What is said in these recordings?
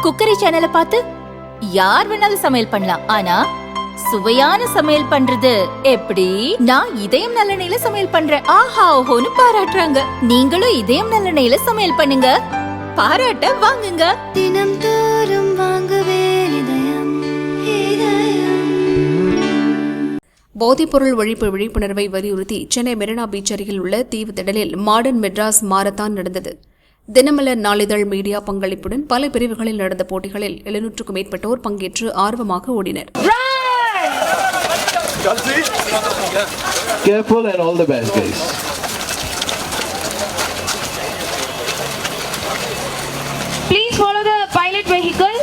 Cookery சேனலை பார்த்து யார் வேணாலும் சமையல் பண்ணலாம். ஆனா சுவையான சமையல் பண்றது எப்படி? நான் இதயம் நல்லெண்ணெயில சமையல் பண்றேன். ஆஹா ஓஹோன்னு பாராட்டுறாங்க. நீங்களும் இதயம் நல்லெண்ணெயில சமையல் பண்ணுங்க, பாராட்ட வாங்குங்க. தினம் தோறும் வாங்குவே இதயம் இதயம். போதைப்பொருள் ஒழிப்பு விழிப்புணர்வை வலியுறுத்தி சென்னை மெரினா பீச் அருகில் உள்ள தீவு திடலில் மாடர்ன் மெட்ராஸ் மாரத்தான் நடந்தது. தினமலர் நாளிதழ் மீடியா பங்களிப்புடன் பல பிரிவுகளில் நடந்த போட்டிகளில் 700க்கும் மேற்பட்டோர் பங்கேற்று ஆர்வமாக ஓடினர். Careful and all the best, guys. Please follow the pilot vehicle.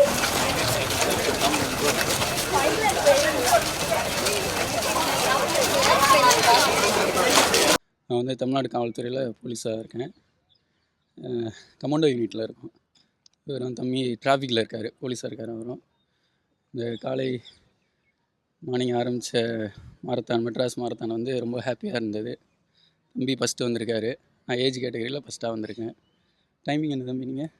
நான் வந்து தமிழ்நாடு காவல்துறையில் போலீஸாக இருக்கேன். கமாண்டோ யூனிட்டில் இருக்கோம். இவர் வந்து தம்பி டிராஃபிக்கில் இருக்கார், போலீஸாக இருக்கார். அவரும் இந்த காலை மார்னிங் ஆரம்பித்த மாரத்தான், மெட்ராஸ் மாரத்தான் வந்து ரொம்ப ஹாப்பியாக இருந்தது. தம்பி ஃபஸ்ட்டு வந்திருக்காரு. நான் ஏஜ் கேட்டகரியில் ஃபஸ்ட்டாக வந்திருக்கேன். டைமிங் என்ன தம்பி? நீங்கள்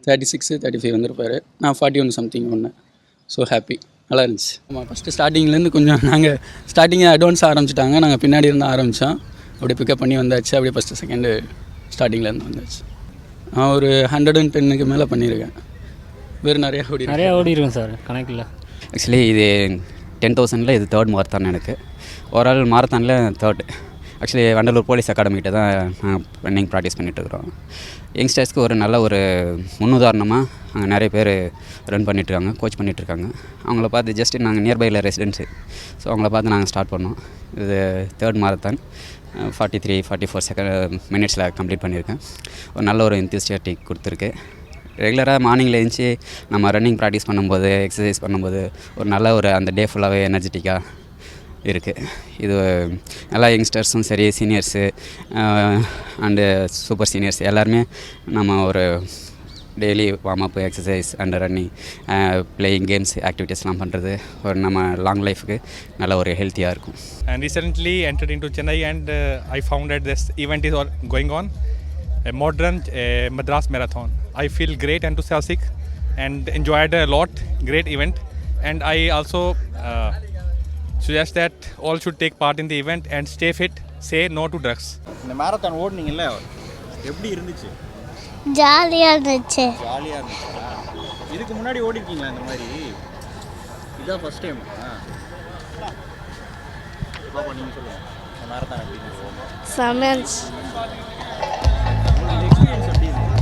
36, 35 வந்திருப்பார். நான் 41 சம்திங் ஒன்று. ஸோ ஹாப்பி, நல்லா இருந்துச்சு. ஆமாம், ஃபஸ்ட்டு ஸ்டார்டிங்லேருந்து கொஞ்சம் நாங்கள் ஸ்டார்டிங்கே அட்வான்ஸாக ஆரம்பிச்சிட்டாங்க. நாங்கள் பின்னாடி இருந்து ஆரம்பித்தோம். அப்படியே பிக்கப் பண்ணி வந்தாச்சு. அப்படியே ஃபஸ்ட்டு செகண்டு ஸ்டார்டிங்லேருந்து வந்தாச்சு. நான் ஒரு 110க்கு மேலே பண்ணியிருக்கேன். வேறு நிறையா ஓடிருக்கேன் சார், கணக்கில். ஆக்சுவலி இது 10,000ல் இது 3rd மாரத்தான். எனக்கு ஓவரால் மாரத்தானில் 3rd. ஆக்சுவலி வண்டலூர் போலீஸ் அகாடமிகிட்ட தான் நாங்கள் ரன்னிங் ப்ராக்டிஸ் பண்ணிகிட்ருக்குறோம். யங்ஸ்டர்ஸ்க்கு ஒரு நல்ல ஒரு முன்னுதாரணமாக அங்கே நிறைய பேர் ரன் பண்ணிகிட்ருக்காங்க, கோச் பண்ணிகிட்ருக்காங்க. அவங்கள பார்த்து ஜஸ்ட்டு நாங்கள் நியர்பையில் ரெசிடென்ட்ஸு, ஸோ அவங்கள பார்த்து நாங்கள் ஸ்டார்ட் பண்ணோம். இது 3rd மாரத்தான். 43-44 மினிட்ஸில் கம்ப்ளீட் பண்ணியிருக்கேன். ஒரு நல்ல ஒரு என்தூசியாஸ்டிக் கொடுத்துருக்கு. ரெகுலராக மார்னிங்கில் எழுந்துச்சி நம்ம ரன்னிங் ப்ராக்டிஸ் பண்ணும்போது, எக்ஸசைஸ் பண்ணும்போது ஒரு நல்ல ஒரு அந்த டே ஃபுல்லாகவே எனர்ஜெட்டிக்காக இருக்குது. இது எல்லா யங்ஸ்டர்ஸும் சரி, சீனியர்ஸு அண்டு சூப்பர் சீனியர்ஸ் எல்லாருமே நம்ம ஒரு daily warm up, exercise and running, playing games ஆக்டிவிட்டீஸ்லாம் பண்ணுறது ஒரு நம்ம லாங் லைஃபுக்கு நல்ல ஒரு ஹெல்த்தியாக இருக்கும். And recently entered into Chennai and I found that this event is going on, a modern Madras Marathon. I feel great, enthusiastic and enjoyed a lot. Great event, and I also suggest that all should take part in the event and stay fit, say no to drugs. இந்த marathon ஓடுனீங்கல்ல, எப்படி இருந்துச்சு? ஜாலியா இருந்துச்சு. ஜாலியாக இருந்துச்சா? இதுக்கு முன்னாடி ஓடிருக்கீங்களா இந்த மாதிரி? இதுதான் ஃபஸ்ட் டைம். பாப்பா நீங்கள் சொல்லுங்கள், இந்த மாரத்தான் எப்படி இருந்துச்சு? சமன்ஸ் உங்களுக்கு எக்ஸ்பீரியன்ஸ் எப்படி இருந்துச்சு?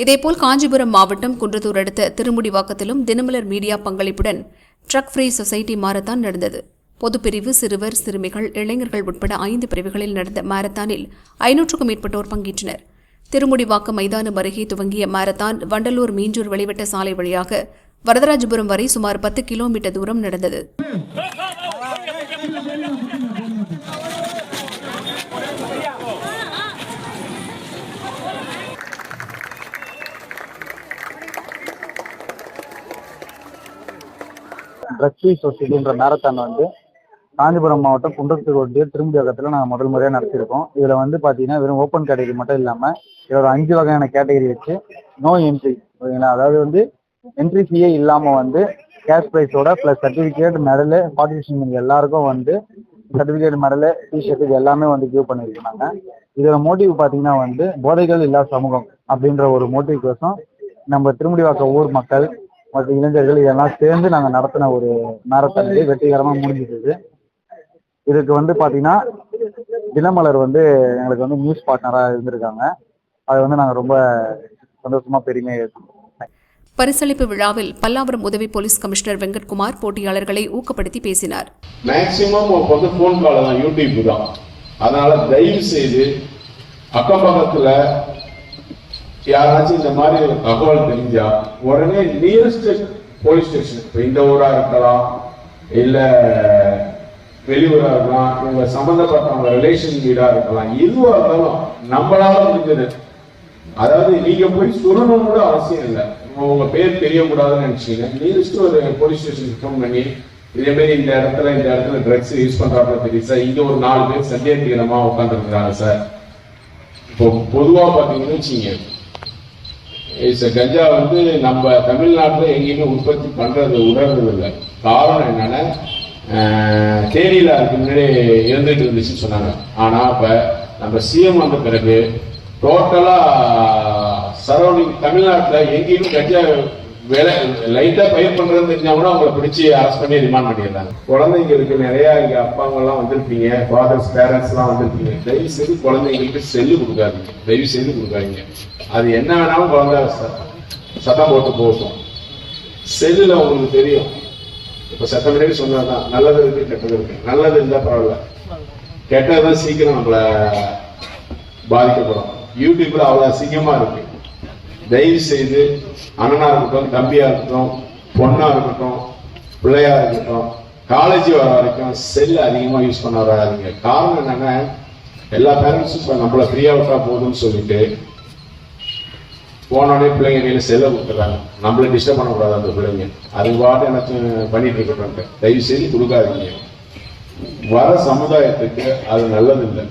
இதேபோல் காஞ்சிபுரம் மாவட்டம் குன்றத்தூர் அடுத்த திருமுடிவாக்கத்திலும் தினமலர் மீடியா பங்களிப்புடன் ட்ரக் ஃப்ரீ சொசைட்டி மாரத்தான் நடந்தது. பொதுப்பிரிவு, சிறுவர், சிறுமிகள், இளைஞர்கள் உட்பட 5 பிரிவுகளில் நடந்த மாரத்தானில் 500க்கும் மேற்பட்டோர் பங்கேற்றனர். திருமுடிவாக்கம் மைதானம் அருகே துவங்கிய மாரத்தான் வண்டலூர் மீஞ்சூர் வெளிவட்ட சாலை வழியாக வரதராஜபுரம் வரை சுமார் 10 கிலோமீட்டர் தூரம் நடந்தது. ட்ரக் ஃப்ரீ சொசைட்டின்ற மேரத்தான் வந்து காஞ்சிபுரம் மாவட்டம் குன்றத்தூர் ஒட்டிய திருமுடிவாக்கத்தில் நாங்கள் முதல் முறையாக நடத்தியிருக்கோம். இதில் வந்து பார்த்தீங்கன்னா வெறும் ஓப்பன் கேட்டகரி மட்டும் இல்லாமல் இதில் ஒரு 5 வகையான கேட்டகரி வச்சு நோ என்ட்ரி, ஓகேங்களா? அதாவது வந்து என்ட்ரி ஃபீயே இல்லாமல் வந்து கேஷ் ப்ரைஸோட ப்ளஸ் சர்டிஃபிகேட், மெடலு, பார்ட்டிசிபேஷன் எல்லாருக்கும் வந்து சர்டிஃபிகேட், மெடலு, டிஷர்ட் இது எல்லாமே வந்து கிவ் பண்ணியிருக்காங்க. இதோட மோட்டிவ் பார்த்தீங்கன்னா வந்து போதைகள் இல்லா சமூகம் அப்படின்ற ஒரு மோட்டிவ் கோசம் நம்ம திருமுடிவாக்க ஊர் மக்கள் மற்றும் இளைஞர்கள் இதெல்லாம் சேர்ந்து நாங்கள் நடத்தின ஒரு மேரத்தான் வெற்றிகரமாக முடிஞ்சிருக்குது. இதுக்கு வந்து பார்த்தீங்கன்னா தினமலர் வந்து எங்களுக்கு வந்து நியூஸ் பார்ட்னராக இருந்திருக்காங்க. அதை வந்து நாங்கள் ரொம்ப சந்தோஷமாக பெருமையாக இருக்கோம். பரிசளிப்பு விழாவில் பல்லாவரம் உதவி போலீஸ் கமிஷனர் வெங்கட்குமார் போட்டியாளர்களை ஊக்கப்படுத்தி பேசினார். மேக்சிமம் வந்து ஃபோன் கால் தான், யூடியூப் தான். அதனால தயவு செய்து அக்கம் பக்கத்தில் யாராச்சும் இந்த மாதிரி தகவல் தெரிஞ்சா உடனே நியரஸ்ட் போலீஸ் ஸ்டேஷன், இப்போ இந்த ஊராக இருக்கலாம் இல்லை வெளியூராக இருக்கலாம், இவங்க சம்மந்தப்பட்டவங்க ரிலேஷன் வீடாக இருக்கலாம், எதுவாக இருந்தாலும் நம்மளால முடிஞ்சது. அதாவது நீங்க போய் சொல்லணும் கூட அவசியம் இல்லை. உங்க பேர் தெரியக்கூடாதுன்னு நினைச்சீங்க, நியரஸ்ட் ஒரு போலீஸ் ஸ்டேஷனுக்கு ஃபோன் பண்ணி இதே மாதிரி இந்த இடத்துல ட்ரக்ஸ் யூஸ் பண்றாப்புல தெரியுது சார், இங்க ஒரு 4 பேர் சந்தேகத்துக்கிடமா உட்காந்துருக்குறாங்க சார். இப்போ பொதுவா பாத்தீங்கன்னு வச்சுங்க, கஞ்சா வந்து நம்ம தமிழ்நாட்டுல எங்கேயுமே உற்பத்தி பண்றது உணர்றது இல்லை. காரணம் என்னன்னா, தேனியில அதுக்கு முன்னாடி இருந்துட்டு இருந்துச்சுன்னு சொன்னாங்க. ஆனா இப்ப நம்ம சிஎம் வந்த பிறகு டோட்டலா சரௌண்டிங் தமிழ்நாட்டுல எங்கேயுமே கஞ்சா வேலை லைட்டா பயிர் பண்றது தெரிஞ்சா கூட அவங்களை பிடிச்சி அரெஸ்ட் பண்ணி ரிமாண்ட் பண்ணிடுறாங்க. குழந்தைங்களுக்கு நிறைய இங்க அப்பாங்க எல்லாம் வந்திருப்பீங்க, ஃபாதர்ஸ் பேரண்ட்ஸ் எல்லாம் வந்திருப்பீங்க. தயவு செய்து குழந்தைங்களுக்கு செல்லு கொடுக்காதீங்க, தயவு செய்து கொடுக்காதீங்க. அது என்ன வேணாலும் குழந்தை சத்தம் போட்டு போகும். செல்லுல உங்களுக்கு தெரியும், இப்ப சத்தம் முன்னாடி சொன்னதுதான், நல்லது இருக்கு கெட்டது இருக்கு. நல்லது இருந்தா பரவாயில்ல, கெட்டதுதான் சீக்கிரம் நம்மள பாதிக்கப்படும். யூடியூப்ல அவ்வளவு அசிங்கமா இருக்கு. தயவு செய்து அண்ணனா இருக்கட்டும், தம்பியா இருக்கட்டும், பொண்ணா இருக்கட்டும், பிள்ளையா இருக்கட்டும், காலேஜ் வர வரைக்கும் செல் அதிகமா யூஸ் பண்ண வராதிங்க. காரணம் என்னன்னா, எல்லா பேரண்ட்ஸும் இப்ப நம்மள ஃப்ரீயா விட்டா போதும்னு சொல்லிட்டு போனோடனே பிள்ளைங்க கையில செல்ல கொடுத்துறாங்க. நம்மள டிஸ்டர்ப் பண்ணக்கூடாது அந்த பிள்ளைங்க, அது பாட்டு எனக்கு பண்ணிட்டு இருக்கட்டும். தயவு செய்து கொடுக்காதீங்க. வர சமுதாயத்துக்கு அது நல்லது இல்லை.